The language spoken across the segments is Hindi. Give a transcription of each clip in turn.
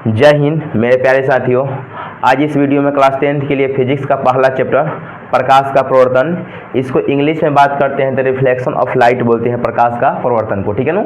जय हिंद मेरे प्यारे साथियों। आज इस वीडियो में क्लास 10th के लिए फिजिक्स का पहला चैप्टर प्रकाश का प्रवर्तन, इसको इंग्लिश में बात करते हैं द रिफ्लेक्शन ऑफ लाइट बोलते हैं प्रकाश का प्रवर्तन को, ठीक है ना।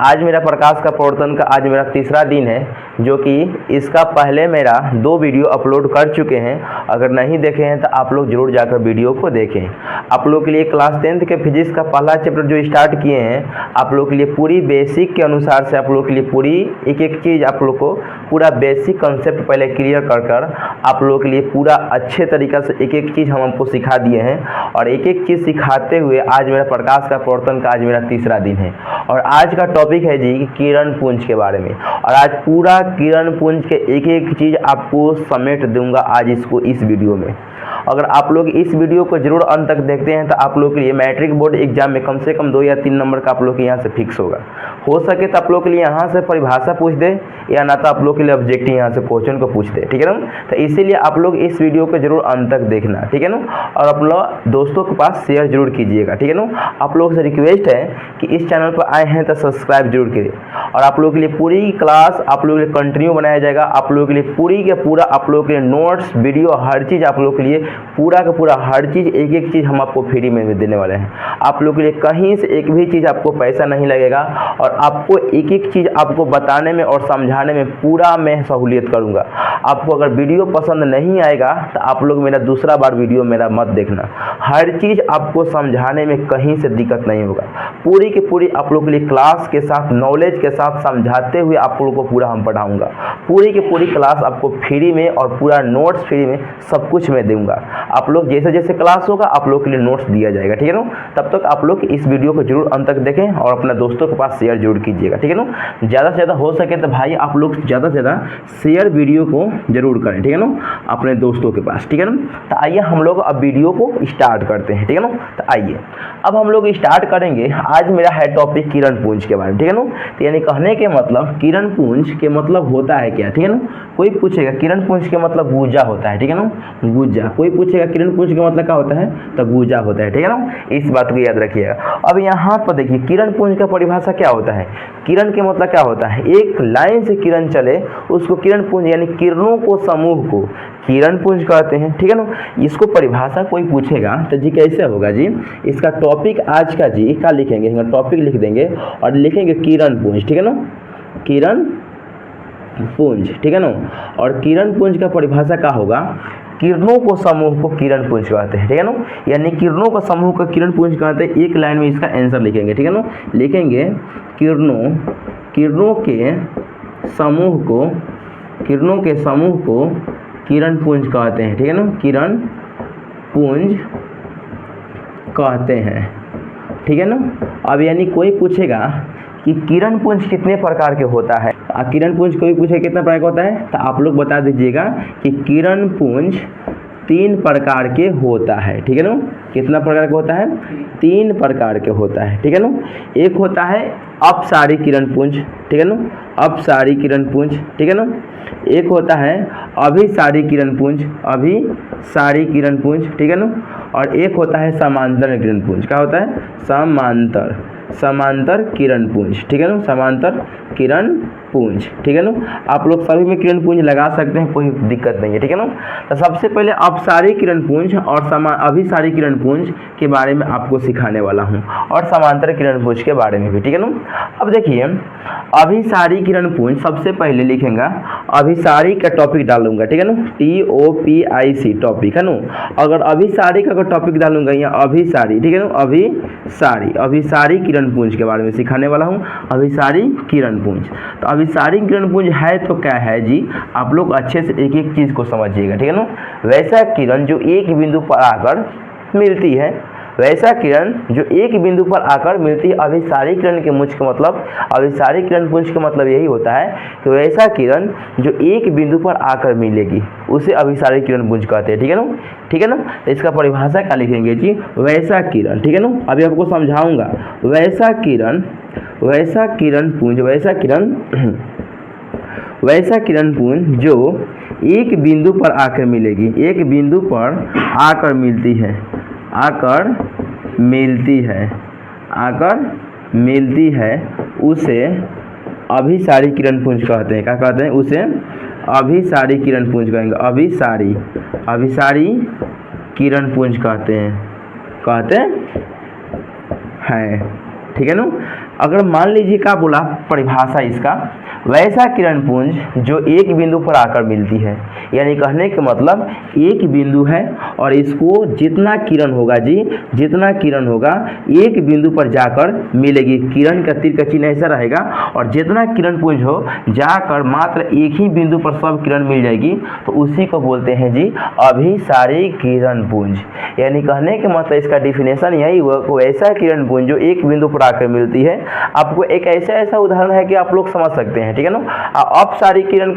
आज मेरा प्रकाश का प्रवर्तन का आज मेरा तीसरा दिन है, जो कि इसका पहले मेरा 2 वीडियो अपलोड कर चुके हैं। अगर नहीं देखे हैं तो आप लोग जरूर जाकर वीडियो को देखें। आप लोग के लिए क्लास 10th के फिजिक्स का पहला चैप्टर जो स्टार्ट किए हैं, आप लोग के लिए पूरी बेसिक के अनुसार से आप लोग के लिए पूरी एक एक चीज़ आप लोग को पूरा बेसिक कंसेप्ट पहले क्लियर कर आप लोगों के लिए पूरा अच्छे तरीक़ा से एक एक चीज़ हम आपको सिखा दिए हैं। और एक एक चीज़ सिखाते हुए आज मेरा प्रकाश का प्रवर्तन का आज मेरा तीसरा दिन है। और आज का टॉपिक है जी किरण पुंज के बारे में। और आज पूरा किरण पुंज के एक एक चीज़ आपको समेट दूंगा आज इसको इस वीडियो में। अगर आप लोग इस वीडियो को जरूर अंत तक देखते हैं तो आप लोग के लिए मैट्रिक बोर्ड एग्जाम में कम से कम 2 या 3 नंबर का आप लोग के यहाँ से फिक्स होगा। हो सके तो आप लोग के लिए यहाँ से परिभाषा पूछ दे, या ना तो आप लोग के लिए ऑब्जेक्टिव यहाँ से क्वेश्चन को पूछ दे, ठीक है ना। तो इसीलिए आप लोग इस वीडियो को जरूर अंत तक देखना, ठीक है ना। और आप लोग दोस्तों के पास शेयर जरूर कीजिएगा, ठीक है ना। आप लोगों से रिक्वेस्ट है कि इस चैनल पर आए हैं तो सब्सक्राइब जरूर करिए। और आप लोगों के लिए पूरी क्लास आप लोगों के लिए कंटिन्यू बनाया जाएगा। आप लोगों के लिए पूरी के पूरा आप लोगों के लिए नोट्स वीडियो हर चीज़ आप लोगों के लिए पूरा का पूरा हर चीज़ एक एक चीज़ हम आपको फ्री में देने वाले हैं। आप लोगों के लिए कहीं से एक भी चीज़ आपको पैसा नहीं लगेगा। और आपको एक एक चीज़ आपको बताने में और समझाने में पूरा मैं सहूलियत करूँगा। आपको अगर वीडियो पसंद नहीं आएगा तो आप लोग मेरा दूसरा बार वीडियो मेरा मत देखना। हर चीज़ आपको समझाने में कहीं से दिक्कत नहीं होगा। पूरी की पूरी आप लोग के लिए क्लास के साथ नॉलेज के साथ समझाते हुए आप लोगों को पूरा हम पढ़ाऊँगा। पूरी की पूरी क्लास आपको फ्री में और पूरा नोट्स फ्री में सब कुछ मैं दूँगा। आप लोग जैसे जैसे क्लास होगा आप लोग के लिए नोट्स दिया जाएगा, ठीक है ना। तब तक आप लोग इस वीडियो को जरूर अंत तक देखें और अपने दोस्तों के पास शेयर जरूर कीजिएगा, ठीक है ना। ज़्यादा से ज़्यादा हो सके तो भाई आप लोग ज़्यादा से ज़्यादा शेयर वीडियो को जरूर करें, ठीक है ना, अपने दोस्तों के पास, ठीक है ना। तो आइए हम लोग अब वीडियो को स्टार्ट करते हैं, ठीक है ना। तो आइए अब हम लोग स्टार्ट करेंगे। आज मेरा है टॉपिक किरण पुंज के बारे में, ठीक है ना। तो यानी कहने के मतलब किरण पुंज के मतलब होता है क्या, ठीक है ना। कोई पूछेगा किरण पुंज के मतलब गुजा होता है, ठीक है ना, गुजा। कोई पूछेगा किरण पुंज का मतलब क्या होता है तो गुजा होता है, ठीक है ना। इस बात को याद रखिएगा। अब यहाँ पर देखिए किरण पुंज का परिभाषा क्या होता है। किरण के मतलब क्या होता है, एक लाइन से किरण चले उसको किरण पुंज यानी किरणों को समूह को किरण पुंज कहते हैं, ठीक है ना। इसको परिभाषा कोई पूछेगा तो जी कैसे होगा जी, इसका टॉपिक आज का जी क्या लिखेंगे, टॉपिक लिख देंगे और लिखेंगे किरण पुंज, ठीक है ना, किरण पुंज, ठीक है ना। और किरण पुंज का परिभाषा क्या होगा, किरणों को समूह को किरण पुंज कहते हैं, ठीक है ना। यानी किरणों का समूह को किरण पुंज कहते हैं। एक लाइन में इसका आंसर लिखेंगे, ठीक है ना। लिखेंगे किरणों के समूह को किरण पुंज कहते हैं, ठीक है ना, किरण पुंज कहते हैं, ठीक है ना। अब यानी कोई पूछेगा कि किरण पुंज कितने प्रकार के होता है, किरण पुंज कोई पूछे कितना प्रकार का होता है तो आप लोग बता दीजिएगा कि किरण पुंज 3 प्रकार के होता है, ठीक है ना। कितना प्रकार का होता है, 3 प्रकार के होता है, ठीक है ना। एक होता है अपसारी किरण पुंज, ठीक है ना, अपसारी किरण पुंज, ठीक है ना। एक होता है अभिसारी किरण पुंज, अभिसारी किरण पुंज, ठीक है ना। और एक होता है समांतर किरण पुंज। क्या होता है, समांतर किरण पुंज, ठीक है ना, समांतर किरण पुंज, ठीक है ना। आप लोग सभी में किरण पुंज लगा सकते हैं, कोई दिक्कत नहीं है, ठीक है ना। तो सबसे पहले अपसारी किरण पुंज और अभिसारी किरण पुंज के बारे में आपको सिखाने वाला हूं, और समांतर किरण पुंज के बारे में भी, ठीक है ना। अब देखिए अभिसारी किरण पुंज सबसे पहले लिखेंगे, अभिसारी का टॉपिक डालूंगा, ठीक है ना, TOPIC टॉपिक है ना। अगर अभिसारी का टॉपिक डालूंगा यहाँ अभिसारी, ठीक है ना, अभिसारी किरण पुंज के बारे में सिखाने वाला हूँ, अभिसारी किरण पुंज। तो अभिसारी किरण पुंज है तो क्या है जी, आप लोग अच्छे से एक एक चीज़ को समझिएगा, ठीक है ना। वैसा किरण जो एक बिंदु पर आकर मिलती है, वैसा किरण जो एक बिंदु पर आकर मिलती है। अभिसारी किरण के पुंज का मतलब, अभिसारी किरण पुंज का मतलब यही होता है कि वैसा किरण जो एक बिंदु पर आकर मिलेगी उसे अभिसारी किरण पुंज कहते हैं, ठीक है ना, ठीक है ना। तो इसका परिभाषा क्या लिखेंगे जी, वैसा किरण, ठीक है ना। अभी आपको समझाऊंगा। वैसा किरण पुंज जो एक बिंदु पर आकर मिलेगी, एक बिंदु पर आकर मिलती है, आकर मिलती है उसे अभिसारी किरण पुंज कहते हैं। क्या कहते हैं? उसे अभिसारी किरण पुंज कहेंगे। अभिसारी किरण पुंज कहते हैं। ठीक है ना। अगर मान लीजिए क्या बोला परिभाषा इसका, वैसा किरण पुंज जो एक बिंदु पर आकर मिलती है, यानी कहने के मतलब एक बिंदु है और इसको जितना किरण होगा एक बिंदु पर जाकर मिलेगी। किरण का तीर का चिन्ह ऐसा रहेगा और जितना किरण पुंज हो जाकर मात्र एक ही बिंदु पर सब किरण मिल जाएगी, तो उसी को बोलते हैं जी अभिसारी किरण पुंज। यानी कहने के मतलब इसका डिफिनेशन यही हुआ, वैसा किरण पुंज जो एक बिंदु पर आकर मिलती है। आपको एक ऐसा उदाहरण है कि आप लोग समझ सकते हैं। ठीक है ना। अपसारी किरण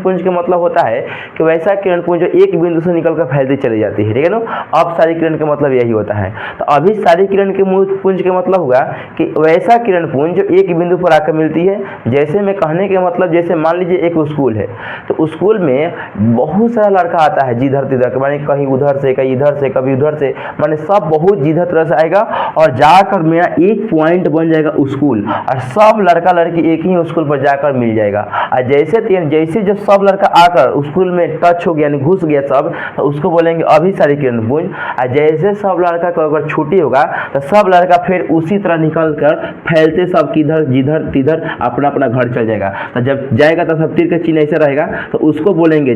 पुंज के मतलब होता है कि वैसा किरण पुंज जो एक बिंदु से निकलकर फैलती चली जाती है। ठीक है ना। अपसारी किरण का मतलब यही होता है। तो अभिसारी किरण के पुंज के मतलब हुआ कि वैसा किरण पुंज जो एक बिंदु पर आकर मिलती है। जैसे मैं कहने के मतलब, जैसे मान लीजिए एक स्कूल है, तो स्कूल में बहुत सारा लड़का आता है जिधर तिधर, माने कहीं उधर से, कहीं इधर से, कभी उधर से, माने सब बहुत जिधर तरह से आएगा और जाकर मेरा एक पॉइंट बन जाएगा स्कूल, और सब लड़का लड़की एक ही स्कूल पर जाकर मिल जाएगा। और जैसे जब सब लड़का आकर स्कूल में टच हो गया, यानी घुस गया सब, तो उसको बोलेंगे अभिसारी किरण पुंज। और जैसे सब लड़का को अगर छुट्टी होगा तो सब लड़का फिर उसी तरह निकल कर फैलते सब किधर जिधर तिधर अपना अपना घर चल जाएगा। तो जब जाएगा तो सब तीर का चिन्ह ऐसा रहेगा, तो उसको बोलेंगे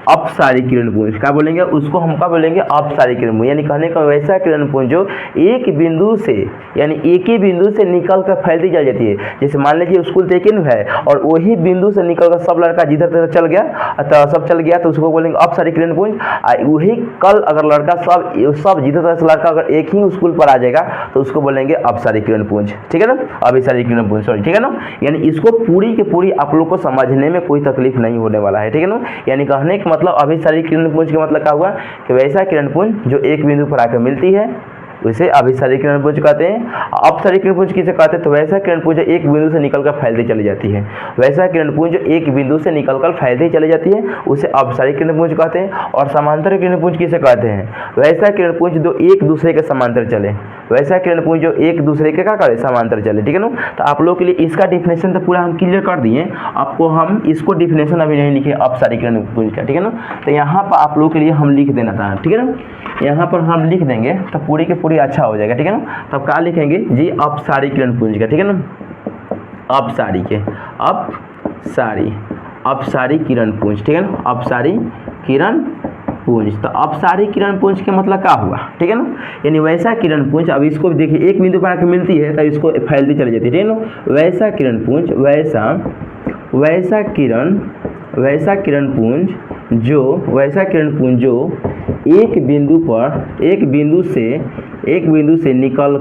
अपसारी किरण पुंज। क्या बोलेंगे? उसको हम क्या बोलेंगे? अपसारी किरण पुंज। यानी कहने का वैसा किरण पुंज जो एक बिंदु से, यानी एक ही बिंदु से निकल कर फैलती चली जाती है। जैसे मान लीजिए स्कूल तो एक ही है और वही बिंदु से निकल कर सब लड़का जिधर तिधर चल गया, तो उसको बोलेंगे अपसारी किरण पुंज। वही कल अगर लड़का सब जिधर तरह से लड़का अगर एक ही स्कूल पर आ जाएगा, तो उसको बोलेंगे अपसारी किरण पुंज। ठीक है ना। अभिसारी किरण पुंज, सॉरी। ठीक है ना। यानी इसको पूरी की पूरी आप लोग को समझने में कोई तकलीफ नहीं होने वाला है। ठीक है ना। यानी कहने का मतलब अभिसारी किरण पुंज का मतलब क्या हुआ कि वैसा किरण पुंज जो एक बिंदु पर आकर मिलती है उसे अभिसारी किरण पुंज कहते हैं। अपसारी किरण पुंज किसे कहते हैं? तो वैसा किरण पुंज एक बिंदु से निकलकर फैलती चली जाती है। वैसा किरण पुंज जो एक बिंदु से निकलकर फैलती चली जाती है उसे अपसारी किरण पुंज कहते हैं। और समांतर किरण पुंज किसे कहते हैं? वैसा किरण पुंज जो एक दूसरे के समांतर चले, वैसा किरण पुंज जो एक दूसरे के क्या करे? समांतर चले। ठीक है ना। तो आप लोग के लिए इसका डिफिनेशन तो पूरा हम क्लियर कर दिए। आपको हम इसको डिफिनेशन अभी नहीं लिखे अपसारी किरण पुंज का। ठीक है ना। तो यहाँ पर आप लोग के लिए हम लिख देना था। ठीक है ना। यहाँ पर हम लिख देंगे तो पूरी के पूरी अच्छा हो जाएगा। ठीक है ना। तब क्या लिखेंगे जी? अपसारी किरण पुंज का। ठीक है ना। अपसारी किरण पुंज। ठीक है ना। अपसारी किरण पुंज। तो अपसारी किरण पुंज के मतलब क्या हुआ? ठीक है ना। यानी वैसा किरण पुंज, अब इसको भी देखिए एक बिंदु पर आकर मिलती है तो इसको फैलती चली जाती है। ठीक है ना। वैसा किरण पुंज, वैसा किरण पुंज जो एक बिंदु से निकल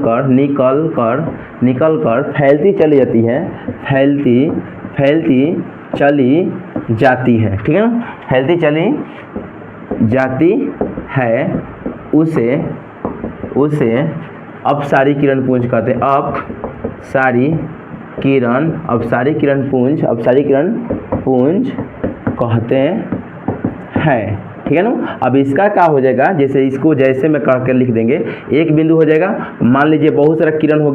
कर फैलती चली जाती है, फैलती चली जाती है। ठीक है ना। फैलती चली जाती है उसे अपसारी किरण पुंज कहते हैं। अपसारी किरण पुंज कहते हैं। ठीक है ना। अब इसका क्या हो जाएगा? जैसे मैं कह कर लिख देंगे, एक बिंदु हो जाएगा, मान लीजिए बहुत सारा किरण हो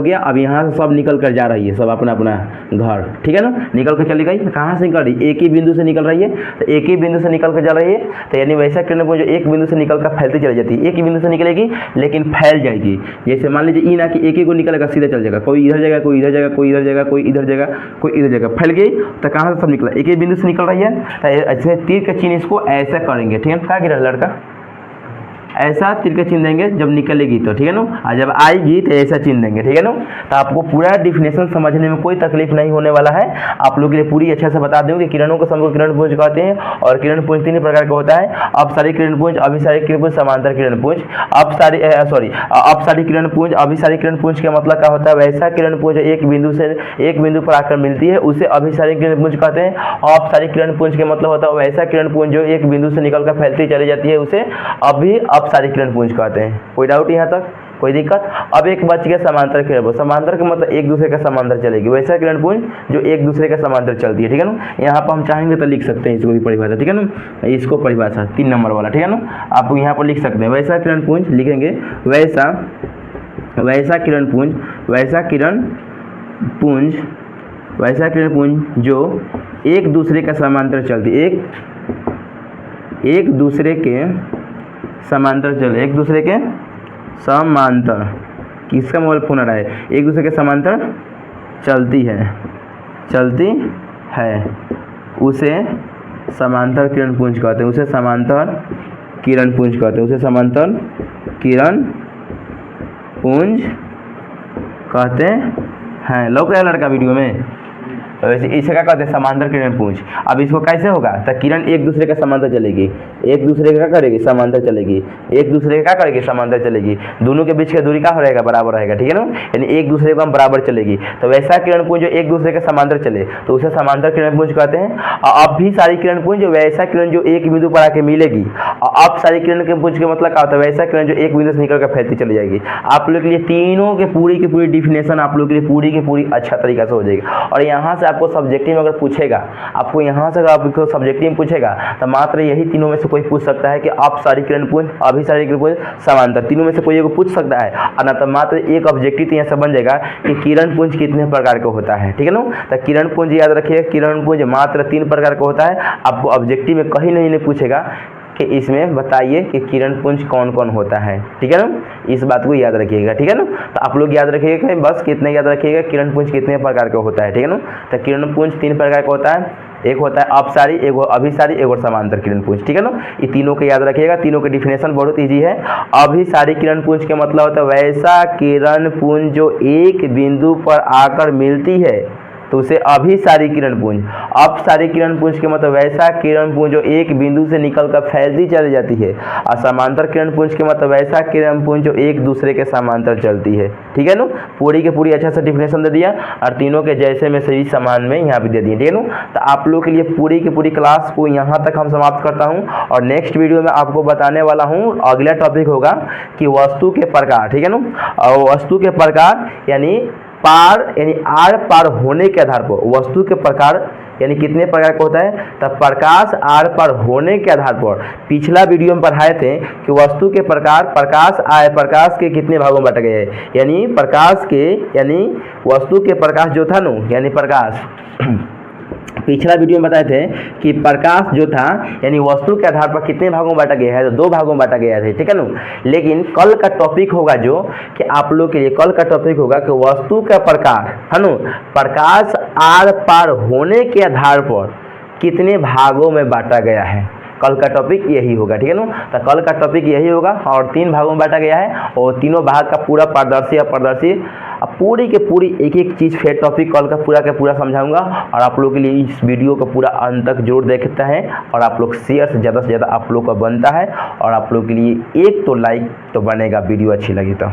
गया। अब यहाँ से सब निकल कर जा रही है, सब अपना अपना घर। ठीक है ना। निकल कर चली गई। कहाँ से निकल रही? एक ही बिंदु से निकल रही है। तो एक ही बिंदु से निकल कर जा रही है, तो यानी वैसा किरण पुंज जो एक बिंदु से निकल कर फैलती चली जाती है। एक ही बिंदु से निकलेगी लेकिन फैल जाएगी। जैसे मान लीजिए ई ना कि एक ही को निकलेगा, सीधे चल जाएगा, कोई इधर जाएगा, कोई इधर जाएगा, कोई इधर जाएगा, कोई इधर जाएगा, कोई इधर जाएगा, फैल गई। तो कहाँ से सब निकला? एक ही बिंदु से निकल रही है। तो ऐसे तीर का चिन्ह इसको ऐसा करेंगे। ठीक है। क्या गिरा लड़का? ऐसा तीर का चिन्ह देंगे जब निकलेगी तो। ठीक है ना। और जब आएगी तो ऐसा चिन्ह देंगे। ठीक है ना। तो आपको पूरा डिफिनेशन समझने में कोई तकलीफ नहीं होने वाला है। आप लोग के लिए पूरी अच्छा से बता दूं कि किरणों को समूह किरण पुंज कहते हैं। और किरण पुंज तीन प्रकार का होता है: अपसारी किरण पुंज, अभिसारी किरण पुंज, समांतर किरण पुंज। अपसारी किरण पुंज, अभिसारी किरण पुंज का मतलब क्या होता है? वैसा किरण पुंज एक बिंदु पर आकर मिलती है उसे अभिसारी किरण पुंज कहते हैं। अपसारी किरण पुंज का मतलब होता है वैसा किरण पुंज जो एक बिंदु से निकलकर फैलती चली जाती है उसे अपसारी किरण पुंज कहते हैं। कोई डाउट यहाँ तक? कोई दिक्कत? अब एक बच गया समांतर किरण पुंज। समांतर का मतलब एक दूसरे के समांतर चलेगी, वैसा किरण पुंज जो एक दूसरे के समांतर चलती है। ठीक है ना। यहाँ पर हम चाहेंगे तो लिख सकते हैं इसको भी परिभाषा। ठीक है ना। इसको परिभाषा 3 नंबर वाला। ठीक है ना। आप यहाँ पर लिख सकते हैं वैसा किरण पुंज, लिखेंगे वैसा किरण पुंज, वैसा किरण पुंज जो एक दूसरे के समांतर चलती, एक दूसरे के समांतर चले, एक दूसरे के समांतर, किसका मोबाइल फोन आ रहा है, एक दूसरे के समांतर चलती है, उसे समांतर किरण पुंज कहते हैं, उसे समांतर किरण पुंज कहते हैं, उसे समांतर किरण पुंज कहते हैं। लोग क्या लड़का वीडियो में, वैसे इसे क्या कहते हैं, समांतर किरण पुंज। अब इसको कैसे होगा, तो किरण एक दूसरे के समांतर चलेगी, एक दूसरे का क्या करेगी, समांतर चलेगी, एक दूसरे का क्या करेगी, समांतर चलेगी, दोनों के बीच की दूरी क्या रहेगा, बराबर रहेगा, ठीक है ना, यानी एक दूसरे को हम बराबर चलेगी। तो वैसा किरण पुंज जो एक दूसरे के समांतर चले तो उसे समांतर किरण पुंज कहते हैं। और अब भी सारी किरण पुंज जो वैसा किरण जो एक बिंदु पर आके मिलेगी, और अब सारी किरण के पुंज का मतलब क्या होता है, वैसा किरण जो एक बिंदु से निकल कर फैलती चली जाएगी। आप लोग के लिए तीनों के पूरी की पूरी डिफिनेशन आप लोग के लिए पूरी की पूरी अच्छा तरीका से हो जाएगी। और यहाँ से आपको सब्जेक्टिव में अगर पूछेगा, आपको यहाँ से अगर आपको सब्जेक्टिव में पूछेगा तो मात्र यही तीनों में से कोई पूछ सकता है कि आप सारी किरण पुंज, अभी सारी किरण पुंज, समांतर, तीनों में से कोई एक पूछ सकता है। और ना तो मात्र एक ऑब्जेक्टिव तो यहाँ से बन जाएगा कि किरण पुंज कितने प्रकार का होता है, ठीक है ना। तो किरण पुंज याद रखिए, किरण पुंज मात्र 3 प्रकार का होता है। आपको ऑब्जेक्टिव में कहीं नहीं पूछेगा कि इसमें बताइए कि किरण पुंज कौन कौन होता है, ठीक है ना, इस बात को याद रखिएगा, ठीक है ना। तो आप लोग याद रखिएगा, बस कितने याद रखिएगा, किरण पुंज कितने प्रकार का होता है, ठीक है ना। तो किरण पुंज 3 प्रकार का होता है, एक होता है अपसारी, एक अभिसारी, एक और समांतर किरण पुंज, ठीक है ना। ये तीनों को याद रखिएगा, तीनों के डिफिनेशन बहुत ईजी है। अभिसारी किरण पुंज का मतलब होता है वैसा किरण पुंज जो एक बिंदु पर आकर मिलती है तो उसे अभिसारी किरण पुंज। अपसारी किरण पुंज के मतलब वैसा किरण पुंज जो एक बिंदु से निकलकर फैलती चली जाती है। और समांतर किरण पुंज के मतलब वैसा किरण पुंज जो एक दूसरे के समांतर चलती है, ठीक है ना। पूरी के पूरी अच्छा सा डिफिनेशन दे दिया और तीनों के जैसे में सही समान में यहाँ पे दे दिए, ठीक है ना। तो आप लोग के लिए पूरी की पूरी क्लास को यहाँ तक हम समाप्त करता हूँ और नेक्स्ट वीडियो में आपको बताने वाला हूँ, अगला टॉपिक होगा कि वस्तु के प्रकार, ठीक है ना। और वस्तु के प्रकार यानी पार यानी आर पार होने के आधार पर वस्तु के प्रकार यानी कितने प्रकार का होता है, तब प्रकाश आर पार होने के आधार पर पिछला वीडियो में पढ़ाए थे कि वस्तु के प्रकार प्रकाश के कितने भागों में बांटा गया है, यानी प्रकाश के यानी वस्तु के प्रकाश जो था ना यानी प्रकाश पिछला वीडियो में बताए थे कि प्रकाश जो था यानी वस्तु के आधार पर कितने भागों में बांटा गया है, तो 2 भागों में बांटा गया है, ठीक है ना। लेकिन कल का टॉपिक होगा जो कि आप लोग के लिए कल का टॉपिक होगा कि वस्तु का प्रकार है ना, प्रकाश आर पार होने के आधार पर कितने भागों में बांटा गया है। कल का टॉपिक यही होगा, ठीक है ना। तो कल का टॉपिक यही होगा और 3 भागों में बांटा गया है और तीनों भाग का पूरा पारदर्शी अपारदर्शी अब पूरी के पूरी एक एक चीज़ फिर टॉपिक कल का पूरा समझाऊंगा। और आप लोग के लिए इस वीडियो को पूरा अंत तक जरूर देखते हैं और आप लोग शेयर से ज़्यादा आप लोग का बनता है और आप लोग के लिए एक तो लाइक तो बनेगा वीडियो अच्छी लगी तो।